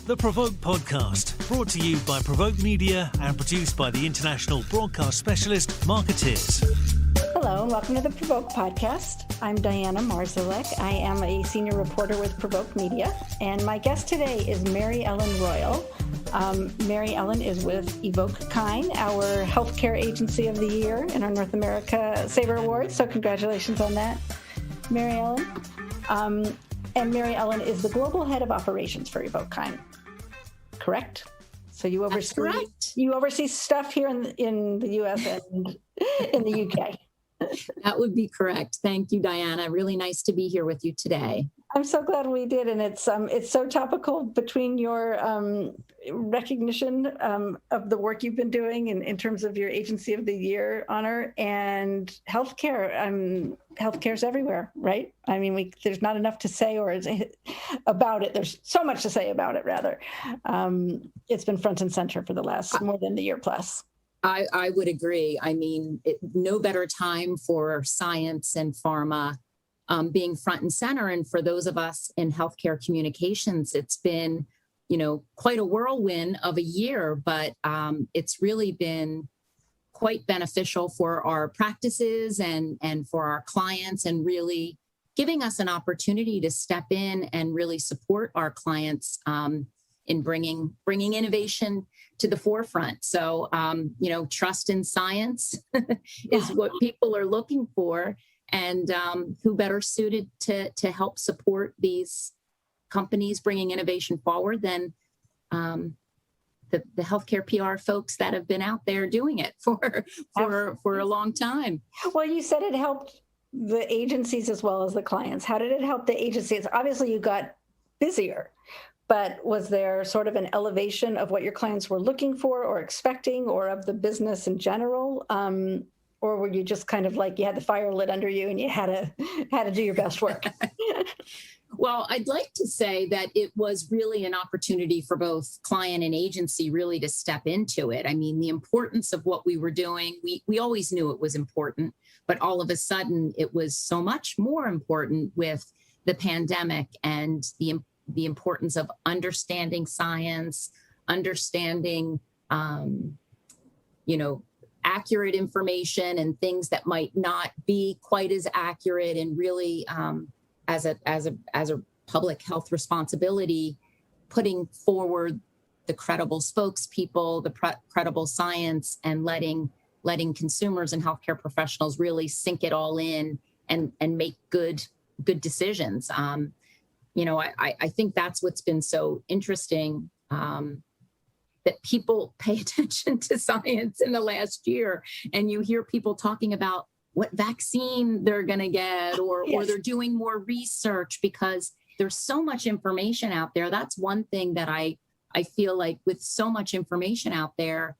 The PRovoke Podcast, brought to you by PRovoke Media and produced by the international broadcast specialist Marketeers. Hello and welcome to the PRovoke Podcast. I'm Diana Marszalek. I am a senior reporter with PRovoke Media, and my guest today is Maryellen Royle. Maryellen is with Evoke Kyne, our healthcare agency of the year in our North America Sabre Awards, so congratulations on that, Maryellen. And Maryellen is the global head of operations for Evoke Kyne. Correct? So you oversee stuff here in the U.S. and in the U.K. That would be correct. Thank you, Diana. Really nice to be here with you today. I'm so glad we did, and it's so topical between your recognition of the work you've been doing in terms of your Agency of the Year honor and healthcare. Healthcare's everywhere, right? I mean, there's not enough to say about it. There's so much to say about it, rather. It's been front and center for the last more than the year plus. I would agree. I mean, no better time for science and pharma being front and center. And for those of us in healthcare communications, it's been, quite a whirlwind of a year, but it's really been quite beneficial for our practices and for our clients, and really giving us an opportunity to step in and really support our clients in bringing innovation to the forefront. So, trust in science is what people are looking for. And who better suited to help support these companies bringing innovation forward than the healthcare PR folks that have been out there doing it for a long time. Well, you said it helped the agencies as well as the clients. How did it help the agencies? Obviously, you got busier, but was there sort of an elevation of what your clients were looking for or expecting, or of the business in general? Or were you just kind of like you had the fire lit under you and you had to do your best work? Well, I'd like to say that it was really an opportunity for both client and agency really to step into it. I mean, the importance of what we were doing, we always knew it was important, but all of a sudden it was so much more important with the pandemic and the importance of understanding science, understanding, accurate information and things that might not be quite as accurate, and really as a public health responsibility, putting forward the credible spokespeople, the credible science, and letting consumers and healthcare professionals really sink it all in and make good decisions. I think that's what's been so interesting, that people pay attention to science in the last year, and you hear people talking about what vaccine they're going to get, or they're doing more research because there's so much information out there. That's one thing that I feel like, with so much information out there,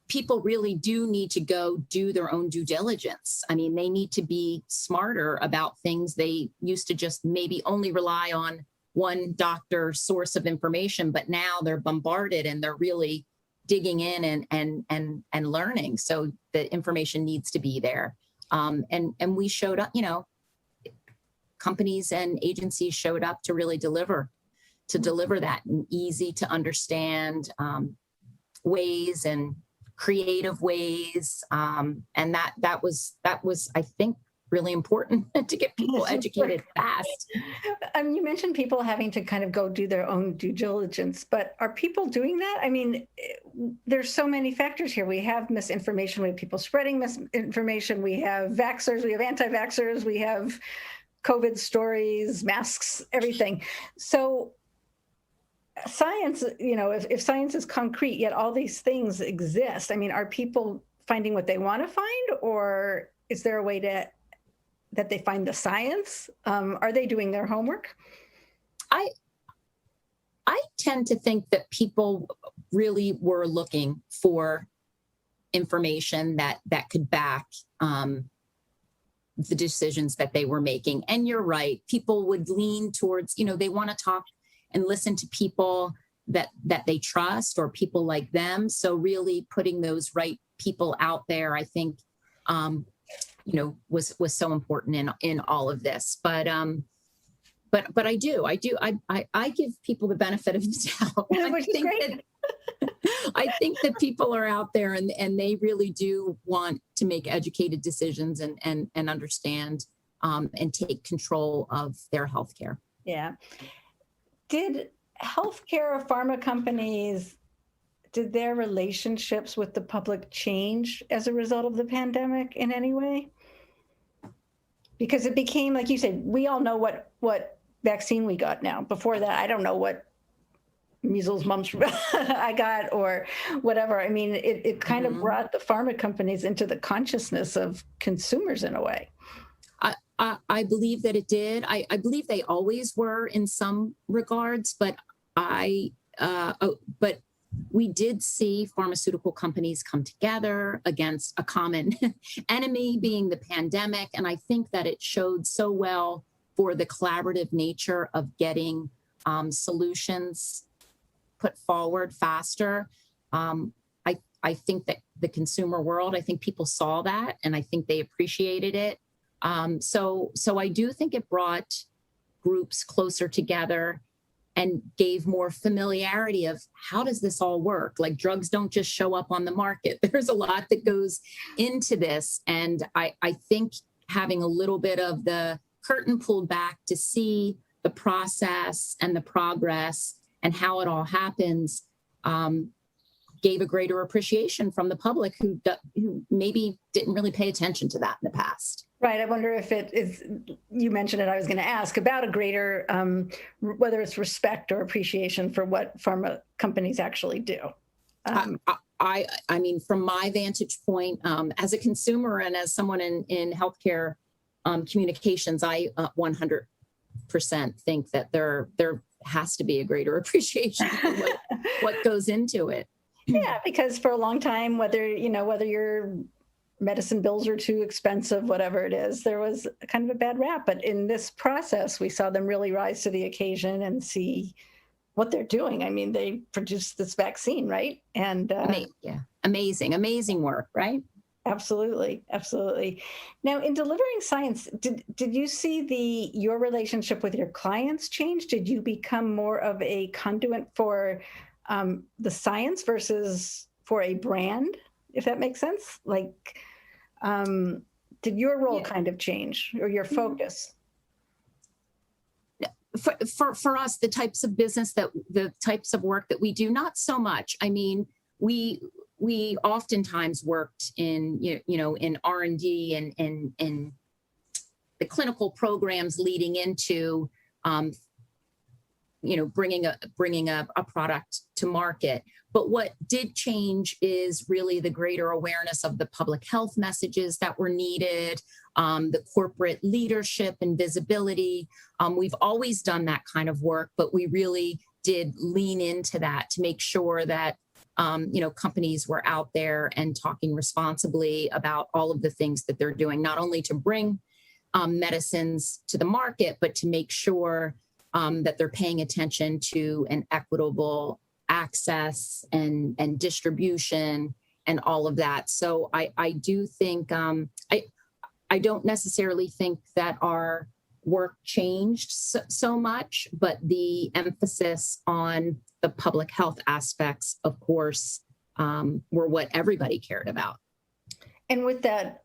people really do need to go do their own due diligence. I mean, they need to be smarter about things. They used to just maybe only rely on one doctor source of information, but now they're bombarded and they're really digging in and learning. So the information needs to be there. And we showed up, companies and agencies showed up to really deliver that in easy to understand ways and creative ways. And that was, I think, really important to get people educated fast. You mentioned people having to kind of go do their own due diligence, but are people doing that? I mean, there's so many factors here. We have misinformation, we have people spreading misinformation, we have vaxxers, we have anti-vaxxers, we have COVID stories, masks, everything. So science, if science is concrete, yet all these things exist, I mean, are people finding what they want to find, or is there a way that they find the science? Are they doing their homework? I tend to think that people really were looking for information that could back the decisions that they were making. And you're right, people would lean towards, they want to talk and listen to people that they trust, or people like them. So really putting those right people out there, I think, was so important in all of this. But but I give people the benefit of the doubt. Which is great. I think that people are out there and they really do want to make educated decisions and understand and take control of their healthcare. Yeah. Did healthcare or pharma companies, did their relationships with the public change as a result of the pandemic in any way? Because it became, like you said, we all know what vaccine we got now. Before that, I don't know what measles, mumps I got or whatever. I mean, it kind of brought the pharma companies into the consciousness of consumers in a way. I believe that it did. I believe they always were in some regards, but but we did see pharmaceutical companies come together against a common enemy being the pandemic. And I think that it showed so well for the collaborative nature of getting solutions put forward faster. I think that the consumer world, I think people saw that and I think they appreciated it. So I do think it brought groups closer together and gave more familiarity of how does this all work? Like drugs don't just show up on the market. There's a lot that goes into this. And I think having a little bit of the curtain pulled back to see the process and the progress and how it all happens gave a greater appreciation from the public who maybe didn't really pay attention to that in the past. Right. I wonder if it is, you mentioned it, I was going to ask about a greater, whether it's respect or appreciation for what pharma companies actually do. I mean, from my vantage point, as a consumer and as someone in healthcare communications, I 100% think that there has to be a greater appreciation for what goes into it. Yeah, because for a long time, whether your medicine bills are too expensive, whatever it is, there was kind of a bad rap. But in this process, we saw them really rise to the occasion and see what they're doing. I mean, they produced this vaccine, right? And amazing work, right? Absolutely. Now, in delivering science, did you see your relationship with your clients change? Did you become more of a conduit for the science versus for a brand, if that makes sense? Like, did your role kind of change or your focus? For us, the types of the types of work that we do, not so much. I mean, we oftentimes worked in in R&D and in the clinical programs leading into bringing a product to market. But what did change is really the greater awareness of the public health messages that were needed, the corporate leadership and visibility. We've always done that kind of work, but we really did lean into that to make sure that companies were out there and talking responsibly about all of the things that they're doing, not only to bring medicines to the market, but to make sure that they're paying attention to an equitable access and distribution and all of that. So I do think, I don't necessarily think that our work changed so much, but the emphasis on the public health aspects, of course, were what everybody cared about. And with that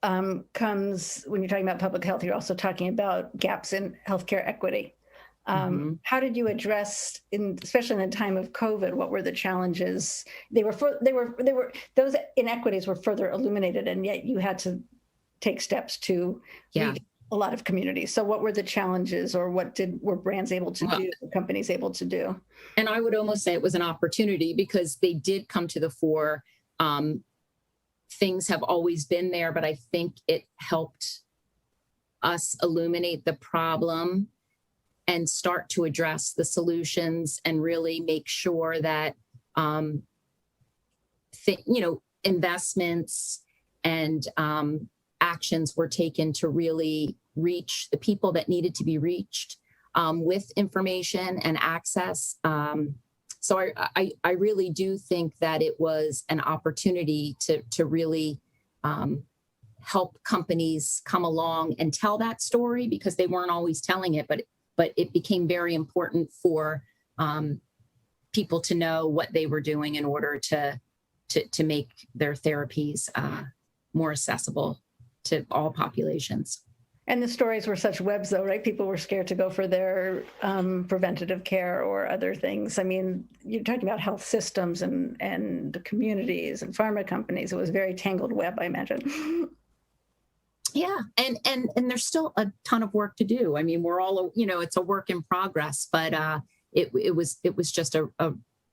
comes, when you're talking about public health, you're also talking about gaps in healthcare equity. How did you address, especially in the time of COVID, what were the challenges? Those inequities were further illuminated, and yet you had to take steps to reach a lot of communities. So what were the challenges, or what were brands able to do, companies able to do? And I would almost say it was an opportunity because they did come to the fore. Things have always been there, but I think it helped us illuminate the problem and start to address the solutions and really make sure that, investments and actions were taken to really reach the people that needed to be reached with information and access. So I really do think that it was an opportunity to really help companies come along and tell that story, because they weren't always telling it, but but it became very important for people to know what they were doing in order to make their therapies more accessible to all populations. And the stories were such webs, though, right? People were scared to go for their preventative care or other things. I mean, you're talking about health systems and communities and pharma companies. It was a very tangled web, I imagine. Yeah, and there's still a ton of work to do. I mean, we're all, it's a work in progress, but it was just a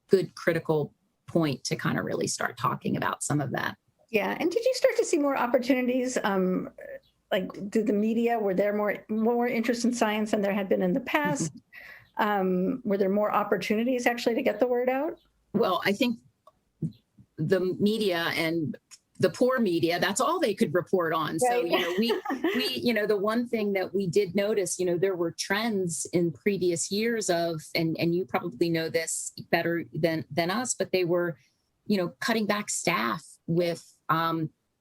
good critical point to kind of really start talking about some of that. Yeah, and did you start to see more opportunities? Like, did the media, were there more interest in science than there had been in the past? Were there more opportunities actually to get the word out? Well, I think the media and the poor media, that's all they could report on. Right. So, we the one thing that we did notice, there were trends in previous years of, and you probably know this better than us, but they were, cutting back staff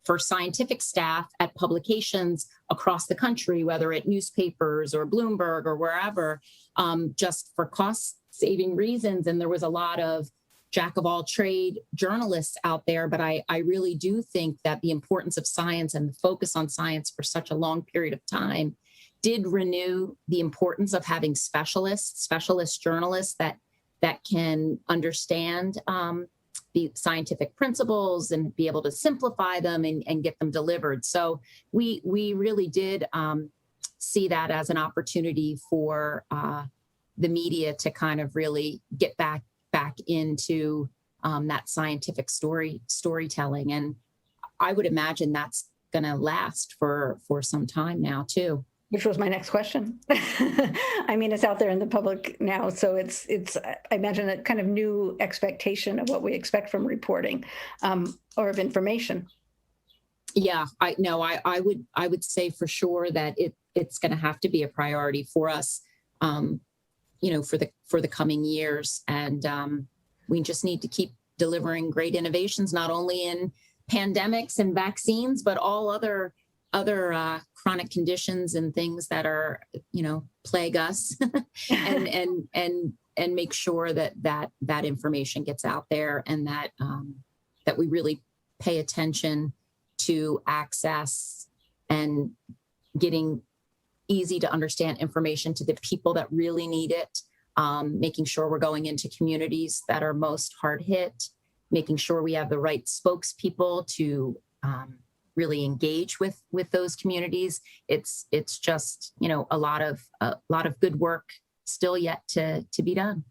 for scientific staff at publications across the country, whether at newspapers or Bloomberg or wherever, just for cost saving reasons. And there was a lot of jack of all trade journalists out there, but I really do think that the importance of science and the focus on science for such a long period of time did renew the importance of having specialist journalists that can understand the scientific principles and be able to simplify them and get them delivered. So we really did see that as an opportunity for the media to kind of really get back into that scientific storytelling. And I would imagine that's going to last for some time now too. Which was my next question. I mean, it's out there in the public now, so it's I imagine a kind of new expectation of what we expect from reporting or of information. Yeah, I would say for sure that it's going to have to be a priority for us, for the coming years, and we just need to keep delivering great innovations, not only in pandemics and vaccines, but all other chronic conditions and things that are, plague us, and make sure that information gets out there, and that we really pay attention to access and getting easy to understand information to the people that really need it, making sure we're going into communities that are most hard hit, making sure we have the right spokespeople to really engage with those communities. It's just, a lot of good work still yet to be done.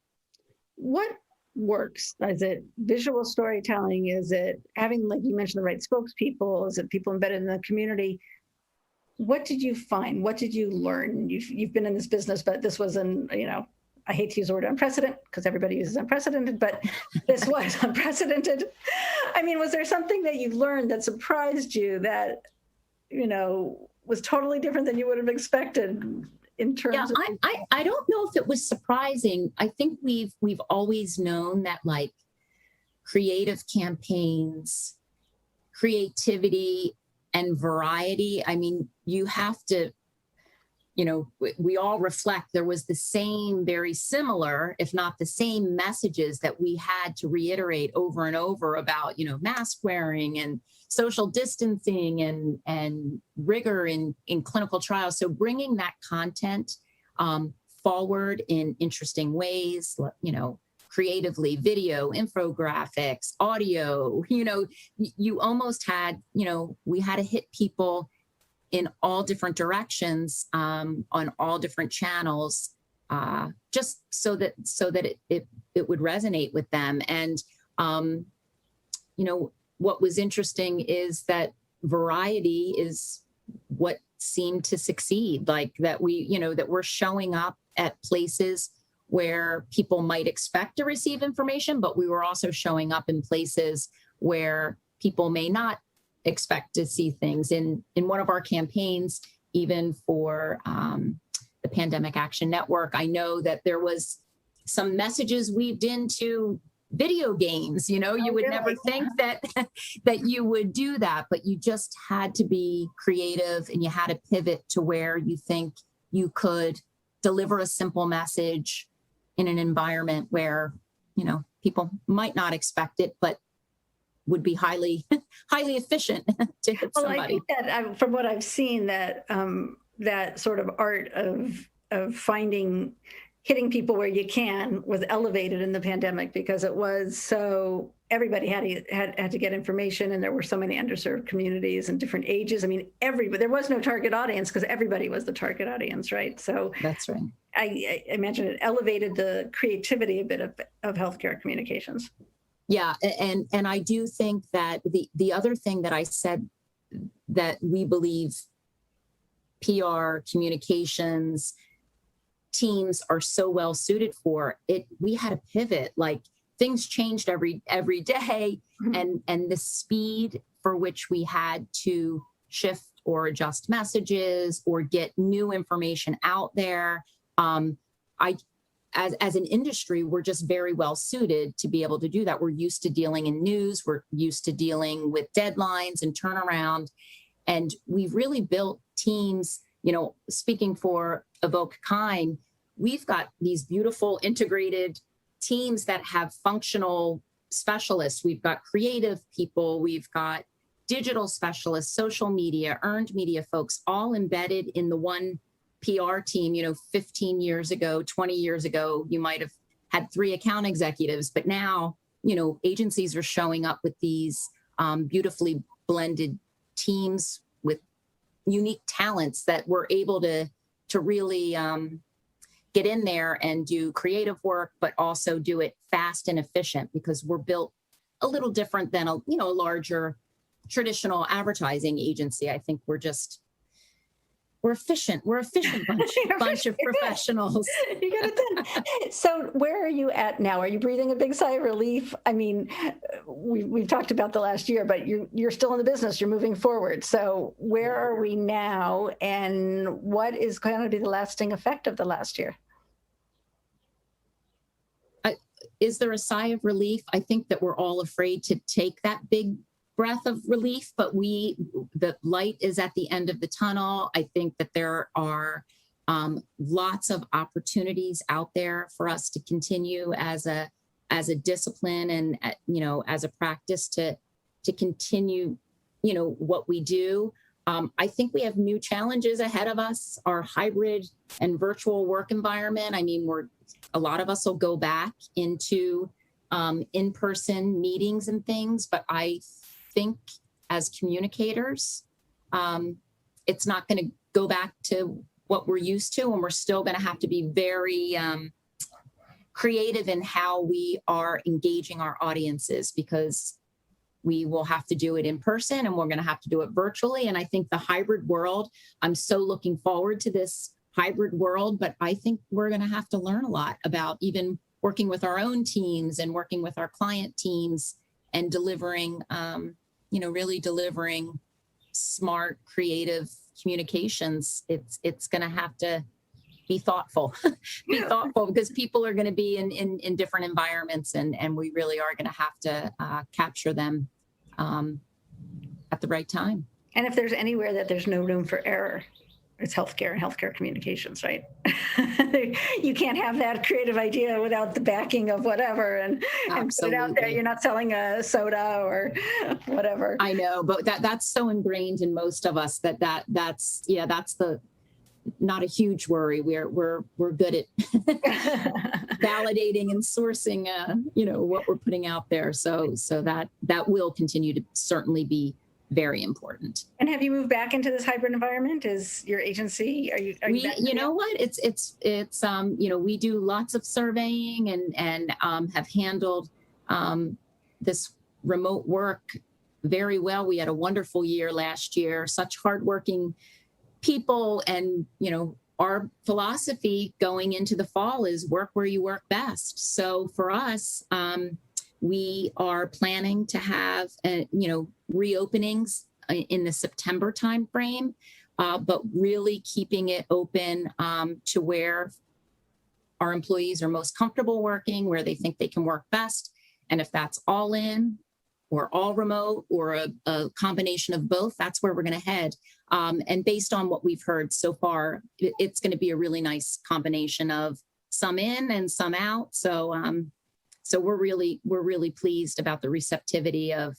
What works? Is it visual storytelling? Is it having, like you mentioned, the right spokespeople? Is it people embedded in the community? What did you find? What did you learn? You've been in this business, but this was I hate to use the word unprecedented because everybody uses unprecedented, but this was unprecedented. I mean, was there something that you learned that surprised you that, was totally different than you would have expected in terms of? I don't know if it was surprising. I think we've always known that, like, creative campaigns, creativity, and variety. I mean, you have to, we all reflect there was the same, very similar, if not the same messages that we had to reiterate over and over about, mask wearing and social distancing and rigor in clinical trials. So bringing that content forward in interesting ways, creatively, video, infographics, audio, you almost had, we had to hit people in all different directions, on all different channels, just so that it would resonate with them. And, what was interesting is that variety is what seemed to succeed, like that that we're showing up at places where people might expect to receive information, but we were also showing up in places where people may not expect to see things. In one of our campaigns, even for the Pandemic Action Network, I know that there was some messages weaved into video games. You would really never think that you would do that, but you just had to be creative and you had to pivot to where you think you could deliver a simple message in an environment where, people might not expect it, but would be highly efficient to hit somebody. I think that from what I've seen, that that sort of art of hitting people where you can was elevated in the pandemic, because it was so everybody had to get information, and there were so many underserved communities and different ages. I mean, there was no target audience because everybody was the target audience, right? So that's right. I imagine it elevated the creativity a bit of healthcare communications. Yeah, and I do think that the other thing that I said that we believe PR communications teams are so well suited for it, we had to pivot. Like, things changed every day, and the speed for which we had to shift or adjust messages or get new information out there. As an industry, we're just very well suited to be able to do that. We're used to dealing in news. We're used to dealing with deadlines and turnaround. And we've really built teams, speaking for Evoke Kyne, we've got these beautiful integrated teams that have functional specialists. We've got creative people. We've got digital specialists, social media, earned media folks, all embedded in the one PR team. 15 years ago, 20 years ago, you might have had 3 account executives, but now, agencies are showing up with these beautifully blended teams with unique talents that we're able to really get in there and do creative work, but also do it fast and efficient, because we're built a little different than a larger traditional advertising agency. I think we're efficient. We're efficient bunch of professionals. You got it done. So where are you at now? Are you breathing a big sigh of relief? I mean, we've talked about the last year, but you're still in the business. You're moving forward. So where are we now, and what is going to be the lasting effect of the last year? Is there a sigh of relief? I think that we're all afraid to take that big breath of relief, but the light is at the end of the tunnel. I think that there are lots of opportunities out there for us to continue as a discipline and as a practice to continue what we do. I think we have new challenges ahead of us. Our hybrid and virtual work environment. I mean, a lot of us will go back into in-person meetings and things, but I think as communicators, it's not going to go back to what we're used to, and we're still going to have to be very creative in how we are engaging our audiences, because we will have to do it in person and we're going to have to do it virtually. And I think the hybrid world, I'm so looking forward to this hybrid world, but I think we're going to have to learn a lot about even working with our own teams and working with our client teams and delivering, really delivering smart, creative communications. It's going to have to be thoughtful, because people are going to be in different environments, and we really are going to have to capture them at the right time. And if there's anywhere that there's no room for error, it's healthcare and healthcare communications, right? You can't have that creative idea without the backing of whatever and put it out there. You're not selling a soda or whatever. I know, but that's so ingrained in most of us that's the not a huge worry. We're good at validating and sourcing what we're putting out there. So that will continue to certainly be very important. And have you moved back into this hybrid environment? Is your agency, are you you know what? It's we do lots of surveying and have handled this remote work very well. We had a wonderful year last year, such hardworking people, and our philosophy going into the fall is work where you work best. So for us, we are planning to have reopenings in the September timeframe, but really keeping it open to where our employees are most comfortable working, where they think they can work best. And if that's all in or all remote or a combination of both, that's where we're going to head. And based on what we've heard so far, it's going to be a really nice combination of some in and some out. So we're really pleased about the receptivity of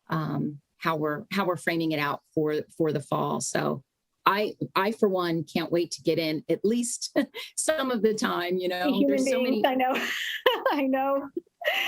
how we're framing it out for the fall. So I for one can't wait to get in at least some of the time. There's so many. I know, I know.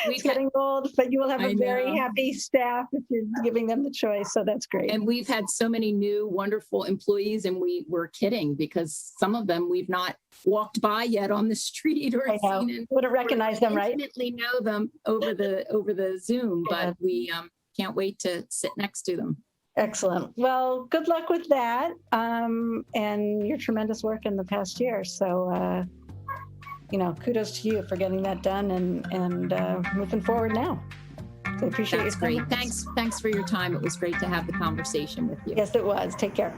It's getting old, but you will have a very happy staff if you're giving them the choice. So that's great. And we've had so many new, wonderful employees, and we were kidding because some of them we've not walked by yet on the street or seen. Would have recognized them, right? Definitely know them over the Zoom, but we can't wait to sit next to them. Excellent. Well, good luck with that, and your tremendous work in the past year. So. Kudos to you for getting that done and moving forward now. So appreciate That's great. Thanks for your time. It was great to have the conversation with you. Yes, it was. Take care.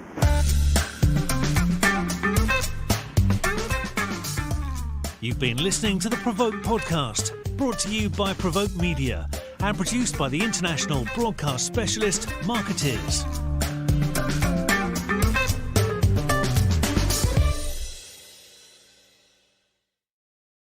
You've been listening to the PRovoke podcast, brought to you by PRovoke Media and produced by the international broadcast specialist Marketeers.